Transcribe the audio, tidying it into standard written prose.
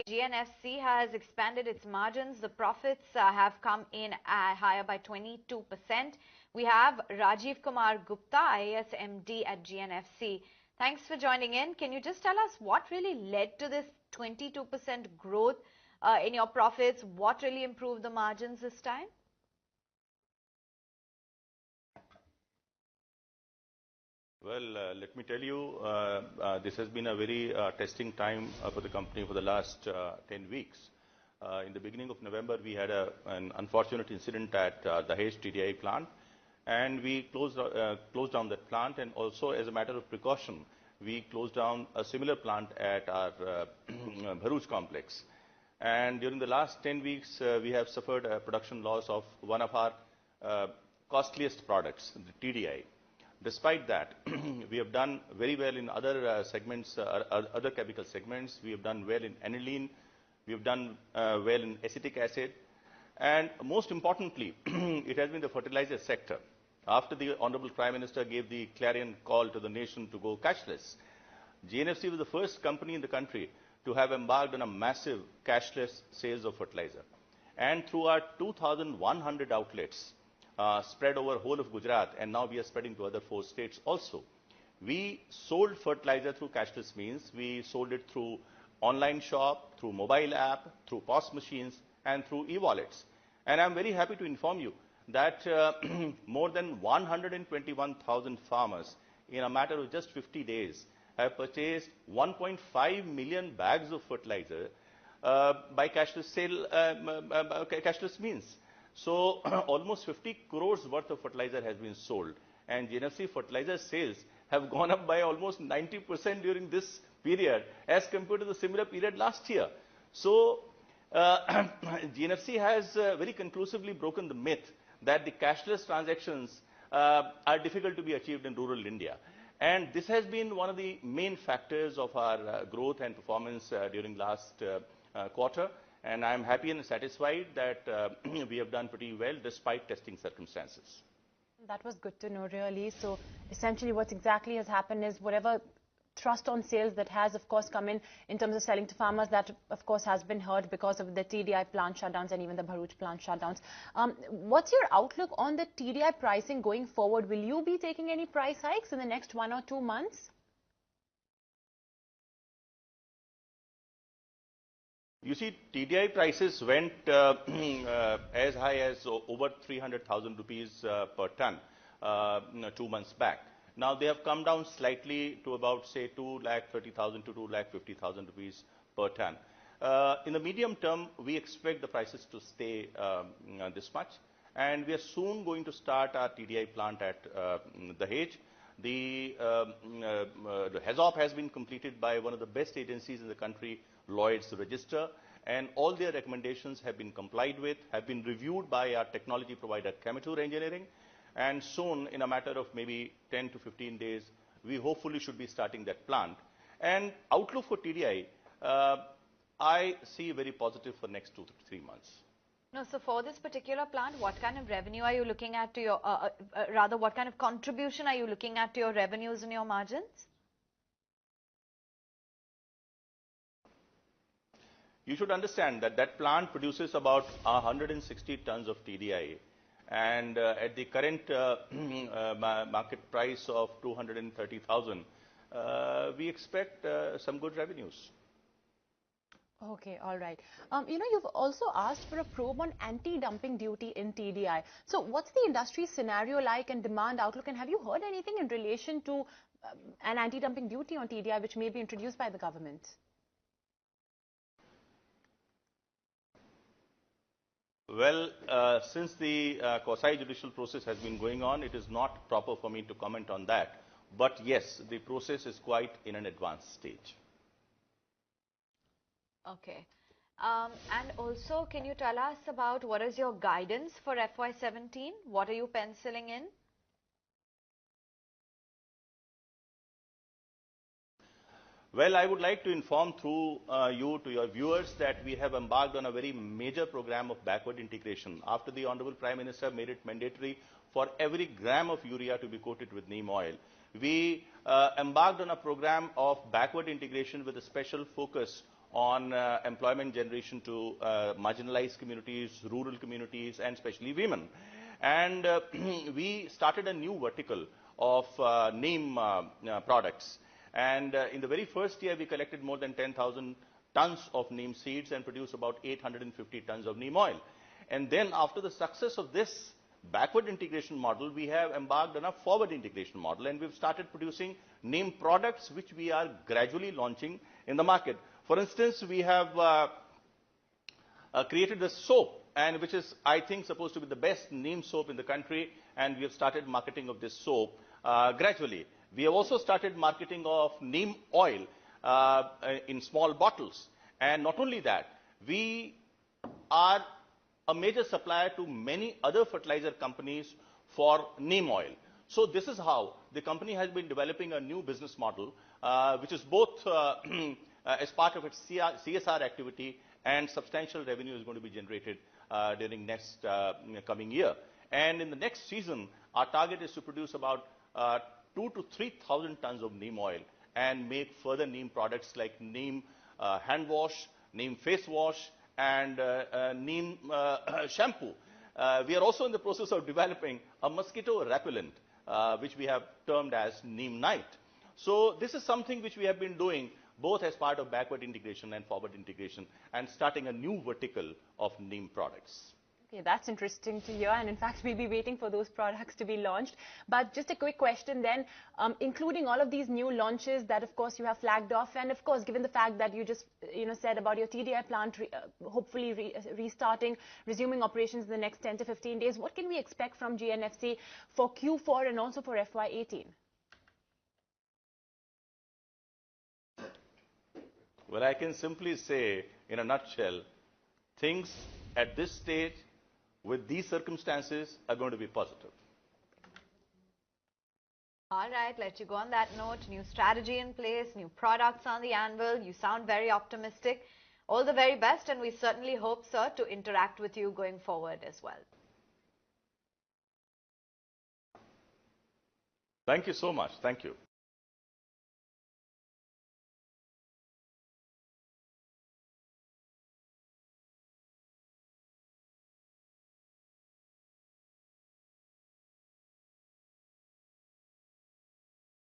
GNFC has expanded its margins. The profits have come in higher by 22%. We have Rajiv Kumar Gupta, IAS MD at GNFC. Thanks for joining in. Can you just tell us what really led to this 22% growth in your profits? What really improved the margins this time? Well, let me tell you, this has been a very testing time for the company for the last 10 weeks. In the beginning of November, we had an unfortunate incident at the Dahej TDI plant, and we closed down that plant, and also as a matter of precaution, we closed down a similar plant at our Bharuch complex. And during the last 10 weeks, we have suffered a production loss of one of our costliest products, the TDI. Despite that, we have done very well in other segments, other chemical segments. We have done well in aniline. We have done well in acetic acid. And most importantly, it has been the fertilizer sector. After the Honorable Prime Minister gave the clarion call to the nation to go cashless, GNFC was the first company in the country to have embarked on a massive cashless sales of fertilizer. And through our 2,100 outlets, spread over whole of Gujarat, and now we are spreading to other 4 states also. We sold fertilizer through cashless means. We sold it through online shop, through mobile app, through POS machines, and through e-wallets. And I'm very happy to inform you that more than 121,000 farmers in a matter of just 50 days have purchased 1.5 million bags of fertilizer by cashless means. So almost 50 crores worth of fertilizer has been sold, and GNFC fertilizer sales have gone up by almost 90% during this period as compared to the similar period last year. So GNFC has very conclusively broken the myth that the cashless transactions are difficult to be achieved in rural India. And this has been one of the main factors of our growth and performance during last quarter. And I'm happy and satisfied that we have done pretty well despite testing circumstances. That was good to know, really. So essentially what exactly has happened is whatever trust on sales that has, of course, come in terms of selling to farmers, that, of course, has been hurt because of the TDI plant shutdowns and even the Bharuch plant shutdowns. What's your outlook on the TDI pricing going forward? Will you be taking any price hikes in the next 1 or 2 months? You see, TDI prices went as high as over 300,000 rupees per ton 2 months back. Now they have come down slightly to about, say, 2,30,000 to 2,50,000 rupees per ton. In the medium term, we expect the prices to stay this much, and we are soon going to start our TDI plant at Dahej. The HAZOP has been completed by one of the best agencies in the country, Lloyd's Register, and all their recommendations have been complied with, have been reviewed by our technology provider, Chemitur Engineering, and soon, in a matter of maybe 10 to 15 days, we hopefully should be starting that plant. And outlook for TDI, I see very positive for next 2 to 3 months. No, so for this particular plant, what kind of revenue are you looking at to your, rather, what kind of contribution are you looking at to your revenues and your margins? You should understand that that plant produces about 160 tons of TDI, and at the current market price of 230,000, we expect some good revenues. Okay, all right. You've also asked for a probe on anti-dumping duty in TDI. So what's the industry scenario like and demand outlook, and have you heard anything in relation to an anti-dumping duty on TDI which may be introduced by the government? Well, since the quasi-judicial process has been going on, it is not proper for me to comment on that. But yes, the process is quite in an advanced stage. Okay. And also, can you tell us about what is your guidance for FY17? What are you penciling in? Well, I would like to inform through you to your viewers that we have embarked on a very major program of backward integration. After the Honorable Prime Minister made it mandatory for every gram of urea to be coated with neem oil, we embarked on a program of backward integration with a special focus on employment generation to marginalized communities, rural communities, and especially women. And we started a new vertical of neem products. And in the very first year, we collected more than 10,000 tons of neem seeds and produced about 850 tons of neem oil. And then after the success of this backward integration model, we have embarked on a forward integration model, and we've started producing neem products which we are gradually launching in the market. For instance, we have created a soap, and which is, I think, supposed to be the best neem soap in the country, and we have started marketing of this soap gradually. We have also started marketing of neem oil in small bottles. And not only that, we are a major supplier to many other fertilizer companies for neem oil. So this is how the company has been developing a new business model, which is both as part of its CSR activity, and substantial revenue is going to be generated during next coming year. And in the next season, our target is to produce about 2,000 to 3,000 tons of neem oil and make further neem products like neem hand wash, neem face wash, and neem shampoo. We are also in the process of developing a mosquito repellent, which we have termed as Neem Night. So this is something which we have been doing both as part of backward integration and forward integration, and starting a new vertical of neem products. Okay, that's interesting to hear, and in fact we'll be waiting for those products to be launched. But just a quick question then, including all of these new launches that of course you have flagged off, and of course given the fact that you just said about your TDI plant hopefully restarting, resuming operations in the next 10 to 15 days, what can we expect from GNFC for Q4 and also for FY18? Well, I can simply say in a nutshell, things at this stage with these circumstances are going to be positive. All right, let you go on that note. New strategy in place, new products on the anvil. You sound very optimistic. All the very best, and we certainly hope, sir, to interact with you going forward as well. Thank you so much. Thank you.